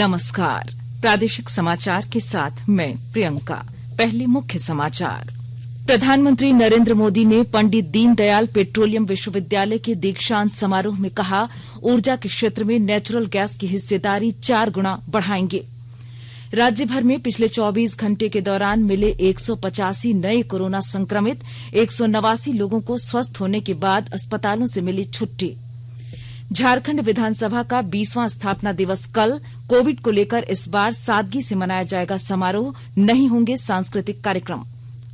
नमस्कार। प्रादेशिक समाचार के साथ मैं प्रियंका। पहले मुख्य समाचार। प्रधानमंत्री नरेंद्र मोदी ने पंडित दीनदयाल पेट्रोलियम विश्वविद्यालय के दीक्षांत समारोह में कहा, ऊर्जा के क्षेत्र में नेचुरल गैस की हिस्सेदारी 4 गुना बढ़ाएंगे। राज्य भर में पिछले 24 घंटे के दौरान मिले 185 नए कोरोना संक्रमित, 189 लोगों को स्वस्थ होने के बाद अस्पतालों से मिली छुट्टी। झारखंड विधानसभा का 20वां स्थापना दिवस कल। कोविड को लेकर इस बार सादगी से मनाया जाएगा समारोह, नहीं होंगे सांस्कृतिक कार्यक्रम।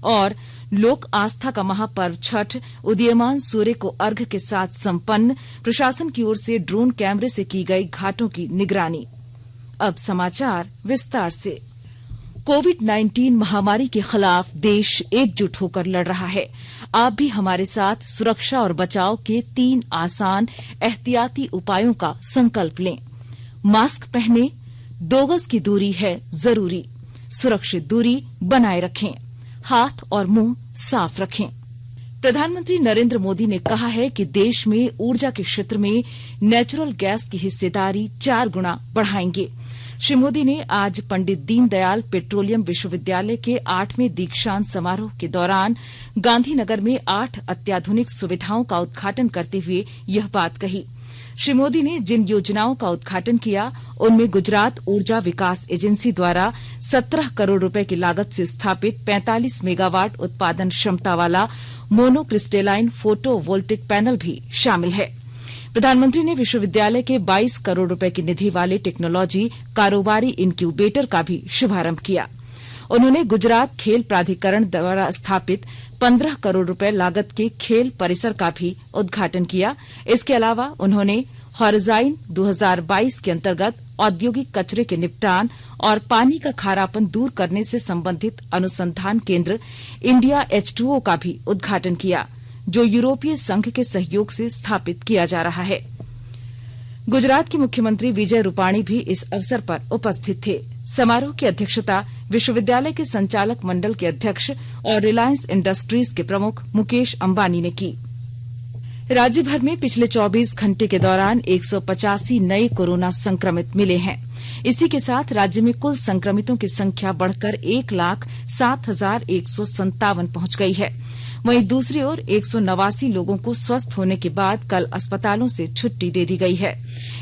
और लोक आस्था का महापर्व छठ, उदीयमान सूर्य को अर्घ्य के साथ संपन्न। प्रशासन की ओर से ड्रोन कैमरे से की गई घाटों की निगरानी। अब समाचार विस्तार से। कोविड-19 महामारी के खिलाफ देश एकजुट होकर लड़ रहा है। आप भी हमारे साथ सुरक्षा और बचाव के 3 आसान एहतियाती उपायों का संकल्प लें। मास्क पहनें, 2 गज की दूरी है जरूरी, सुरक्षित दूरी बनाए रखें, हाथ और मुंह साफ रखें। प्रधानमंत्री नरेंद्र मोदी ने कहा है कि देश में ऊर्जा के क्षेत्र में नेचुरल गैस की हिस्सेदारी 4 गुना बढ़ाएंगे। श्री मोदी ने आज पंडित दीनदयाल पेट्रोलियम विश्वविद्यालय के 8वें दीक्षांत समारोह के दौरान गांधीनगर में 8 अत्याधुनिक सुविधाओं का उद्घाटन करते हुए यह बात कही। श्री मोदी ने जिन योजनाओं का उद्घाटन किया, उनमें गुजरात ऊर्जा विकास एजेंसी द्वारा 17 करोड़ रुपए की लागत से स्थापित 45 मेगावाट उत्पादन क्षमता वाला मोनोक्रिस्टेलाइन फोटोवोल्टिक पैनल भी शामिल है। प्रधानमंत्री ने विश्वविद्यालय के 22 करोड़ रुपए की निधि वाले टेक्नोलॉजी कारोबारी इनक्यूबेटर का भी शुभारंभ किया। उन्होंने गुजरात खेल प्राधिकरण द्वारा स्थापित 15 करोड़ रुपए लागत के खेल परिसर का भी उद्घाटन किया। इसके अलावा उन्होंने हॉरिज़ाइन 2022 के अंतर्गत औद्योगिक कचरे के निपटान और पानी का खारापन दूर करने से संबंधित अनुसंधान केंद्र इंडिया H2O का भी उद्घाटन किया, जो यूरोपीय संघ के सहयोग से स्थापित किया जा रहा है। गुजरात के मुख्यमंत्री विजय रूपाणी भी इस अवसर पर उपस्थित थे। समारोह की अध्यक्षता विश्वविद्यालय के संचालक मंडल के अध्यक्ष और रिलायंस इंडस्ट्रीज के प्रमुख मुकेश अंबानी ने की। राज्य भर में पिछले 24 घंटे के दौरान 185 नए कोरोना संक्रमित मिले हैं। इसी के साथ राज्य में कुल संक्रमितों की संख्या बढ़कर 1,07,157 पहुंच गई है। वहीं दूसरी ओर 189 लोगों को स्वस्थ होने के बाद कल अस्पतालों से छुट्टी दे दी गई है।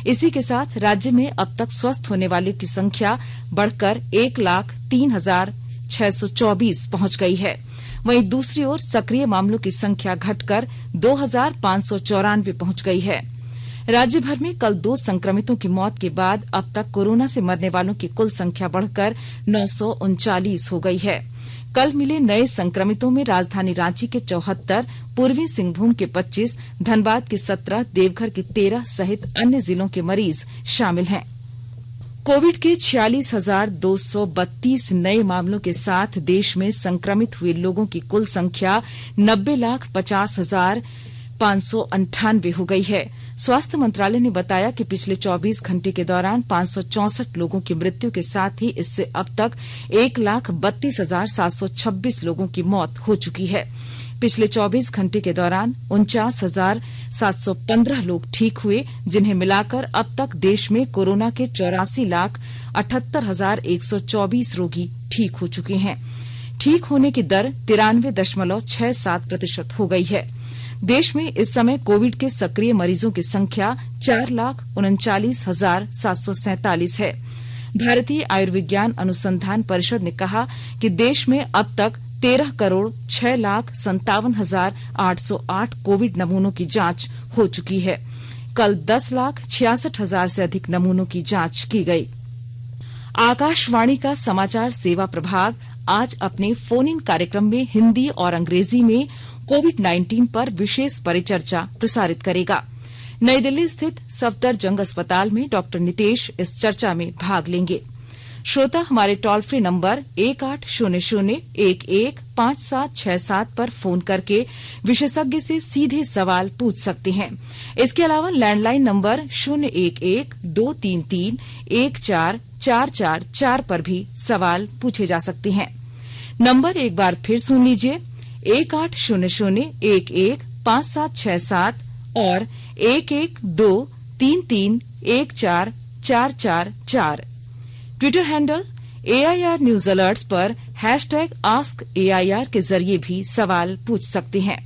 इसी के साथ राज्य में अब तक स्वस्थ होने वालों की संख्या बढ़कर 1,03,624 पहुंच गई है। वहीं दूसरी ओर सक्रिय मामलों की संख्या घटकर 2,594 पहुंच गई है। राज्य भर में कल 2 संक्रमितों की मौत के बाद अब तक कोरोना से मरने वालों की कुल संख्या बढ़कर 939 हो गई है। कल मिले नए संक्रमितों में राजधानी रांची के 74, पूर्वी सिंहभूम के 25, धनबाद के 17, देवघर के 13 सहित अन्य जिलों के मरीज शामिल हैं। कोविड के 46,232 नए मामलों के साथ देश में संक्रमित हुए लोगों की कुल संख्या 90,50,598 हो गई है। स्वास्थ्य मंत्रालय ने बताया कि पिछले 24 घंटे के दौरान 564 लोगों की मृत्यु के साथ ही इससे अब तक 1,32,726 लोगों की मौत हो चुकी है। पिछले 24 घंटे के दौरान 49,715 लोग ठीक हुए, जिन्हें मिलाकर अब तक देश में कोरोना के 84,78,124 रोगी ठीक हो चुके हैं। ठीक होने की दर 93.67% हो गई है। देश में इस समय कोविड के सक्रिय मरीजों की संख्या 4,39,747 है। भारतीय आयुर्विज्ञान अनुसंधान परिषद ने कहा कि देश में अब तक 13,06,57,808 कोविड नमूनों की जांच हो चुकी है। कल 10,66,000 से अधिक नमूनों की जांच की गई। आकाशवाणी का समाचार सेवा प्रभाग आज अपने फोन इन कार्यक्रम में हिंदी और अंग्रेजी में कोविड-19 पर विशेष परिचर्चा प्रसारित करेगा। नई दिल्ली स्थित सफदरजंग अस्पताल में डॉक्टर नितेश इस चर्चा में भाग लेंगे। श्रोता हमारे टोल फ्री नंबर 1800-115767 पर फोन करके विशेषज्ञ से सीधे सवाल पूछ सकते हैं। इसके अलावा लैंडलाइन नंबर 011-233-14444 पर भी सवाल पूछे जा सकते हैं। नंबर एक बार फिर सुन लीजिए, 1800-115767 और 11-233-14444। Twitter handle AIR news alerts पर #AskAIR के जरिए भी सवाल पूछ सकते हैं।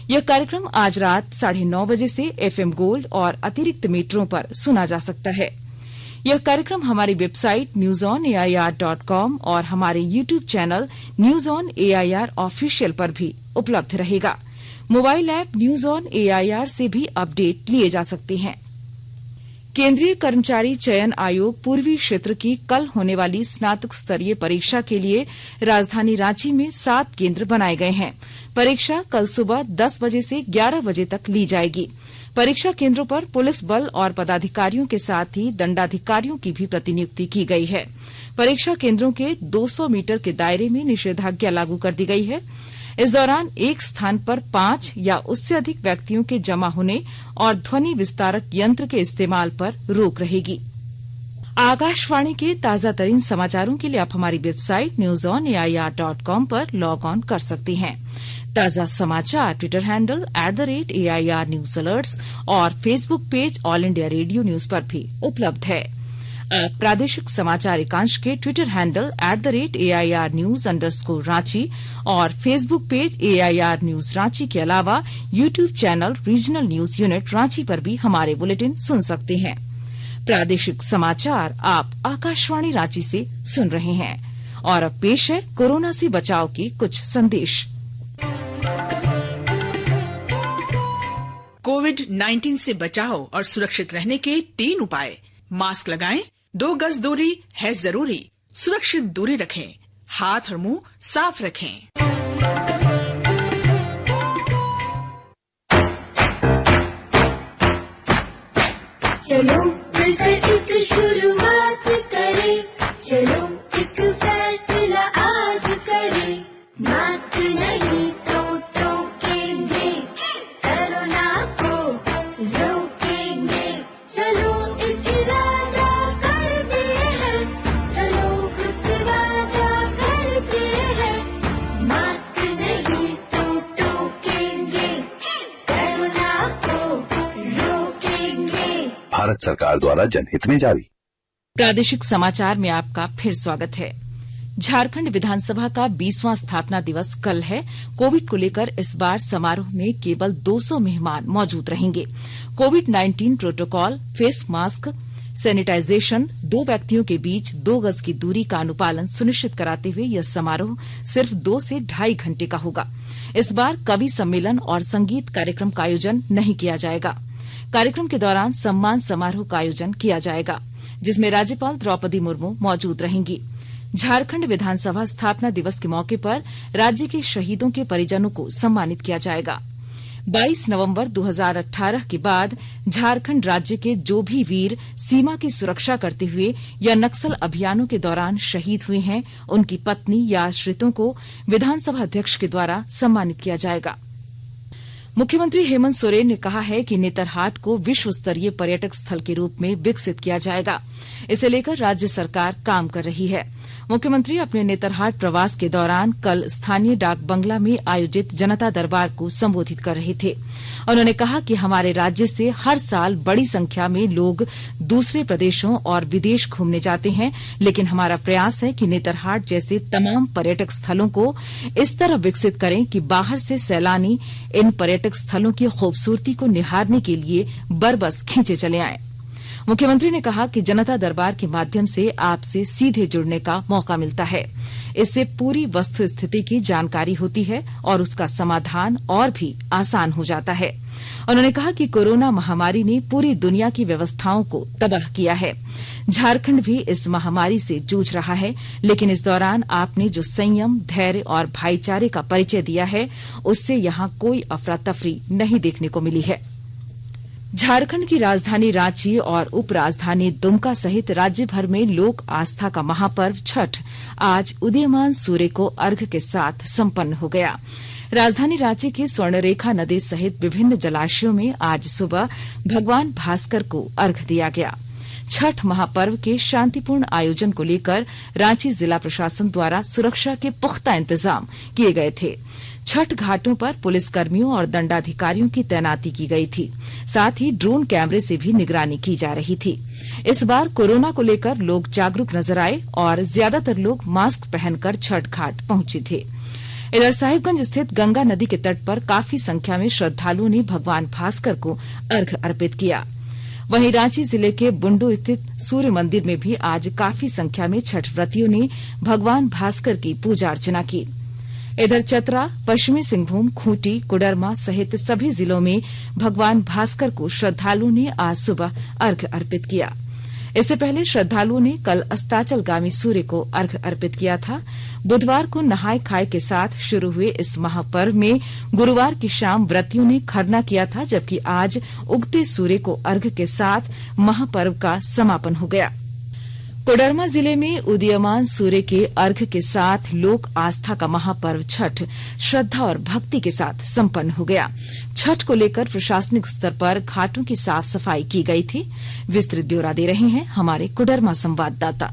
यह कार्यक्रम आज रात 9:30 बजे से FM गोल्ड और अतिरिक्त मीटरों पर सुना जा सकता है। यह कार्यक्रम हमारी वेबसाइट newsonair.com और हमारे YouTube channel news on AIR official पर भी उपलब्ध रहेगा। Mobile app news on AIR से भी अपडेट लिए जा सकते हैं। केंद्रीय कर्मचारी चयन आयोग पूर्वी क्षेत्र की कल होने वाली स्नातक स्तरीय परीक्षा के लिए राजधानी रांची में 7 केंद्र बनाए गए हैं। परीक्षा कल सुबह 10 बजे से 11 बजे तक ली जाएगी। परीक्षा केंद्रों पर पुलिस बल और पदाधिकारियों के साथ ही दंडाधिकारियों की भी प्रतिनियुक्ति की गई है। परीक्षा केंद्रों के 200 मीटर के दायरे में निषेधाज्ञा लागू कर दी गई है। इस दौरान एक स्थान पर 5 या उससे अधिक व्यक्तियों के जमा होने और ध्वनि विस्तारक यंत्र के इस्तेमाल पर रोक रहेगी। आकाशवाणी के ताजा तरीन समाचारों के लिए आप हमारी वेबसाइट newsonair.com पर लॉग ऑन कर सकते हैं। ताजा समाचार Twitter handle @AIR news alerts और Facebook page All India Radio news पर भी उपलब्ध है। आप प्रादेशिक समाचार एकांश के Twitter handle @AIR news _Ranchi और Facebook page AIR news Ranchi के अलावा YouTube channel regional news unit Ranchi पर भी हमारे बुलेटिन सुन सकते हैं। प्रादेशिक समाचार आप आकाशवाणी रांची से सुन रहे हैं और अब पेश है कोरोना से बचाव के कुछ संदेश। कोविड-19 से बचाव और सुरक्षित रहने के 3 उपाय। मास्क लगाएं, 2 गज दूरी है जरूरी, सुरक्षित दूरी रखें, हाथ और मुंह साफ रखें। चलो मिलकर एक शुरुआत करें, चलो एक फैसला आज करें, मास्क नहीं तो टोकेंगे, कोरोना को रोकेंगे, चलो एक इरादा करते हैं, चलो कुछ वादा करते हैं, मास्क नहीं तो टोकेंगे, कोरोना को रोकेंगे। भारत सरकार द्वारा जनहित में जारी। प्रादेशिक समाचार में आपका फिर स्वागत है। झारखंड विधानसभा का 20वां स्थापना दिवस कल है। कोविड को लेकर इस बार समारोह में केवल 200 मेहमान मौजूद रहेंगे। कोविड-19 प्रोटोकॉल, फेस मास्क, सैनिटाइजेशन, 2 व्यक्तियों के बीच 2 गज की दूरी का अनुपालन सुनिश्चित कराते हुए यह समारोह सिर्फ 2 से ढाई घंटे का होगा। इस बार कवि सम्मेलन और संगीत कार्यक्रम का आयोजन नहीं किया जाएगा। कार्यक्रम के दौरान सम्मान समारोह का आयोजन किया जाएगा, जिसमें राज्यपाल द्रौपदी मुर्मू मौजूद रहेंगी। झारखंड विधानसभा स्थापना दिवस के मौके पर राज्य के शहीदों के परिजनों को सम्मानित किया जाएगा। 22 नवंबर 2018 के बाद झारखंड राज्य के जो भी वीर सीमा की सुरक्षा करते हुए या नक्सल अभियानों के दौरान शहीद हुए हैं, उनकी पत्नी या आश्रितों को विधानसभा अध्यक्ष के द्वारा सम्मानित किया जाएगा। मुख्यमंत्री हेमंत सोरेन ने कहा है कि नेतरहाट को विश्व स्तरीय पर्यटक स्थल के रूप में विकसित किया जाएगा। इसे लेकर राज्य सरकार काम कर रही है। मुख्यमंत्री अपने नेतरहाट प्रवास के दौरान कल स्थानीय डाक बंगला में आयोजित जनता दरबार को संबोधित कर रहे थे। उन्होंने कहा कि हमारे राज्य से हर साल बड़ी संख्या में लोग दूसरे प्रदेशों और विदेश घूमने जाते हैं, लेकिन हमारा प्रयास है कि नेतरहाट जैसे तमाम पर्यटक स्थलों को इस तरह विकसित करें कि बाहर से सैलानी इन पर्यटक स्थलों की खूबसूरती को निहारने के लिए बरबस खींचे चले आएं। मुख्यमंत्री ने कहा कि जनता दरबार के माध्यम से आपसे सीधे जुड़ने का मौका मिलता है। इससे पूरी वस्तु स्थिति की जानकारी होती है और उसका समाधान और भी आसान हो जाता है। उन्होंने कहा कि कोरोना महामारी ने पूरी दुनिया की व्यवस्थाओं को तबाह किया है। झारखंड भी इस महामारी से जूझ रहा है, लेकिन इस दौरान आपने जो संयम, धैर्य और भाईचारे का परिचय दिया है, उससे यहां कोई अफरा तफरी नहीं देखने को मिली है। झारखंड की राजधानी रांची और उपराजधानी दुमका सहित राज्य भर में लोक आस्था का महापर्व छठ आज उदीयमान सूर्य को अर्घ्य के साथ संपन्न हो गया। राजधानी रांची की स्वर्णरेखा नदी सहित विभिन्न जलाशयों में आज सुबह भगवान भास्कर को अर्घ्य दिया गया। छठ महापर्व के शांतिपूर्ण आयोजन को लेकर रांची जिला प्रशासन द्वारा सुरक्षा के पुख्ता इंतजाम किए गए थे। छठ घाटों पर पुलिसकर्मियों और दंडाधिकारियों की तैनाती की गई थी। साथ ही ड्रोन कैमरे से भी निगरानी की जा रही थी। इस बार कोरोना को लेकर लोग जागरूक नजर आए और ज्यादातर लोग मास्क पहनकर छठ घाट पहुंचे थे। इधर साहिबगंज स्थित गंगा नदी के तट पर काफी संख्या में श्रद्धालुओं ने भगवान भास्कर को अर्घ्य अर्पित किया। वहीं रांची जिले के बुंडू स्थित सूर्य मंदिर में भी आज काफी संख्या में छठ व्रतियों ने भगवान भास्कर की पूजा अर्चना की। इधर चतरा, पश्चिमी सिंहभूम, खूंटी, कोडरमा सहित सभी जिलों में भगवान भास्कर को श्रद्धालुओं ने आज सुबह अर्घ्य अर्पित किया। इससे पहले श्रद्धालुओं ने कल अस्ताचलगामी सूर्य को अर्घ्य अर्पित किया था। बुधवार को नहाय खाए के साथ शुरू हुए इस महापर्व में गुरुवार की शाम व्रतियों ने खरना किया था, जबकि आज उगते सूर्य को अर्घ्य के साथ महापर्व का समापन हो गया। कोडरमा जिले में उदीयमान सूर्य के अर्घ्य के साथ लोक आस्था का महापर्व छठ श्रद्धा और भक्ति के साथ संपन्न हो गया। छठ को लेकर प्रशासनिक स्तर पर घाटों की साफ सफाई की गई थी। विस्तृत ब्यौरा दे रहे हैं हमारे कोडरमा संवाददाता।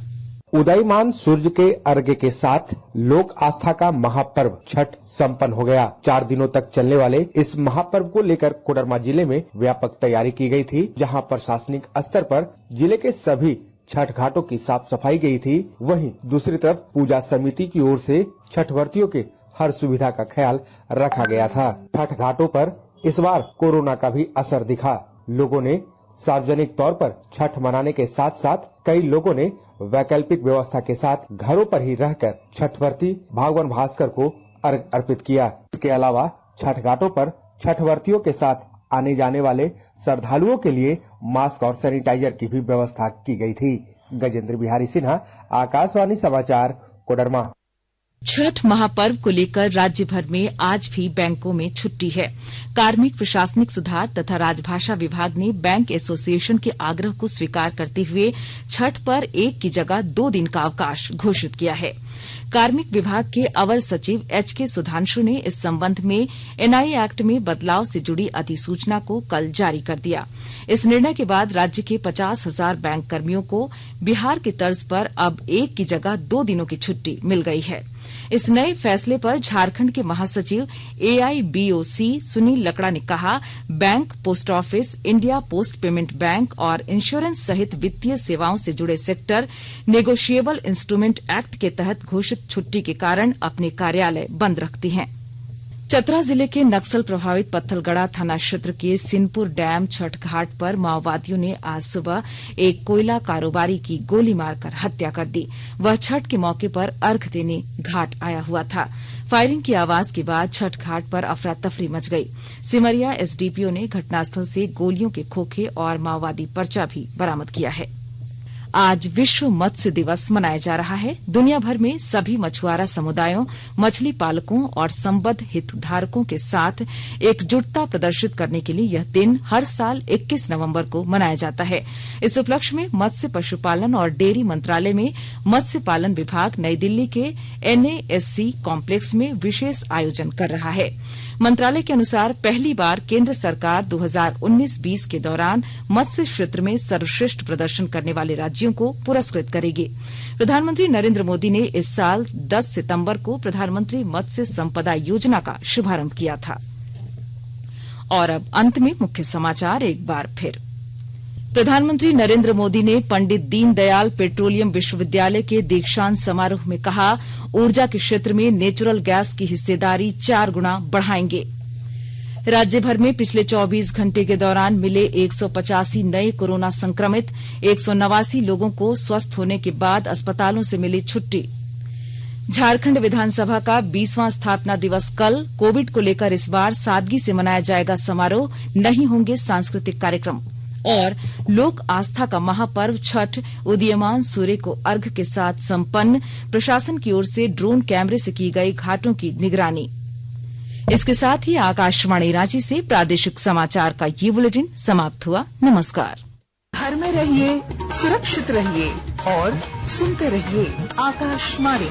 उदयमान सूर्य के अर्घ्य के साथ लोक आस्था का महापर्व छठ संपन्न हो गया। 4 दिनों तक चलने वाले इस महापर्व को लेकर कोडरमा जिले में व्यापक तैयारी की गई थी, जहां प्रशासनिक स्तर पर जिले के सभी छठ घाटों की साफ सफाई गई थी। वहीं दूसरी तरफ पूजा समिति की ओर से छठ व्रतियों के हर सुविधा का ख्याल रखा गया था। छठ घाटों पर इस बार कोरोना का भी असर दिखा। लोगों ने सार्वजनिक तौर पर छठ मनाने के साथ साथ कई लोगों ने वैकल्पिक व्यवस्था के साथ घरों पर ही रहकर छठ व्रती भगवान भास्कर को अर्घ्य अर्पित किया। इसके अलावा छठ घाटों पर छठ व्रतियों के साथ आने जाने वाले श्रद्धालुओं के लिए मास्क और सैनिटाइजर की भी व्यवस्था की गई थी। गजेंद्र बिहारी सिन्हा, आकाशवाणी समाचार, कोडरमा। छठ महापर्व को लेकर राज्य भर में आज भी बैंकों में छुट्टी है। कार्मिक प्रशासनिक सुधार तथा राजभाषा विभाग ने बैंक एसोसिएशन के आग्रह को स्वीकार करते हुए छठ पर 1 की जगह 2 दिन का अवकाश घोषित किया है। कार्मिक विभाग के अवर सचिव एचके सुधांशु ने इस संबंध में एनआई एक्ट में बदलाव से जुड़ी अधिसूचना को कल जारी कर दिया। इस निर्णय के बाद राज्य के 50,000 बैंक कर्मियों को बिहार की तर्ज पर अब 1 की जगह 2 दिनों की छुट्टी मिल गई है। इस नए फैसले पर झारखंड के महासचिव एआईबीओसी सुनील लकड़ा ने कहा, bank, post office, India post payment bank और इंश्योरेंस सहित वित्तीय सेवाओं से जुड़े सेक्टर नेगोशिएबल इंस्ट्रूमेंट एक्ट के तहत घोषित छुट्टी के कारण अपने कार्यालय बंद रखती हैं। चतरा जिले के नक्सल प्रभावित पत्थलगड़ा थाना क्षेत्र के सिनपुर डैम छठ घाट पर माओवादियों ने आज सुबह एक कोयला कारोबारी की गोली मारकर हत्या कर दी। वह छठ के मौके पर अर्घ्य देने घाट आया हुआ था। फायरिंग की आवाज के बाद छठ घाट पर अफरा तफरी मच गई। सिमरिया एसडीपीओ ने घटनास्थल से गोलियों के खोखे और माओवादी पर्चा भी बरामद किया है। आज विश्व मत्स्य दिवस मनाया जा रहा है। दुनिया भर में सभी मछुआरा समुदायों, मछली पालकों और संबद्ध हितधारकों के साथ एकजुटता प्रदर्शित करने के लिए यह दिन हर साल 21 नवंबर को मनाया जाता है। इस उपलक्ष्य में मत्स्य पशुपालन और डेयरी मंत्रालय में मत्स्य पालन विभाग नई दिल्ली के एनएएससी कॉम्प्लेक्स में विशेष आयोजन कर रहा है। मंत्रालय के अनुसार पहली बार केंद्र सरकार 2019-20 के दौरान मत्स्य क्षेत्र में सर्वश्रेष्ठ प्रदर्शन करने वाले राज्यों को पुरस्कृत करेगी। प्रधानमंत्री नरेंद्र मोदी ने इस साल 10 सितंबर को प्रधानमंत्री मत्स्य संपदा योजना का शुभारंभ किया था। और अब अंत में मुख्य समाचार एक बार फिर। प्रधानमंत्री नरेंद्र मोदी ने पंडित दीनदयाल पेट्रोलियम विश्वविद्यालय के दीक्षांत समारोह में कहा, ऊर्जा के क्षेत्र में नेचुरल गैस की हिस्सेदारी 4 गुना बढ़ाएंगे। राज्य भर में पिछले 24 घंटे के दौरान मिले 185 नए कोरोना संक्रमित, 189 लोगों को स्वस्थ होने के बाद अस्पतालों से मिली छुट्टी। झारखंड विधानसभा का 20वां स्थापना दिवस कल। कोविड को लेकर इस बार सादगी से मनाया जाएगा समारोह, नहीं होंगे सांस्कृतिक कार्यक्रम। और लोक आस्था का महापर्व छठ उदीयमान सूर्य को अर्घ्य के साथ संपन्न, प्रशासन की ओर से ड्रोन कैमरे से की गई घाटों की निगरानी। इसके साथ ही आकाशवाणी रांची से प्रादेशिक समाचार का ये बुलेटिन समाप्त हुआ। नमस्कार। घर में रहिए, सुरक्षित रहिए और सुनते रहिए आकाशवाणी।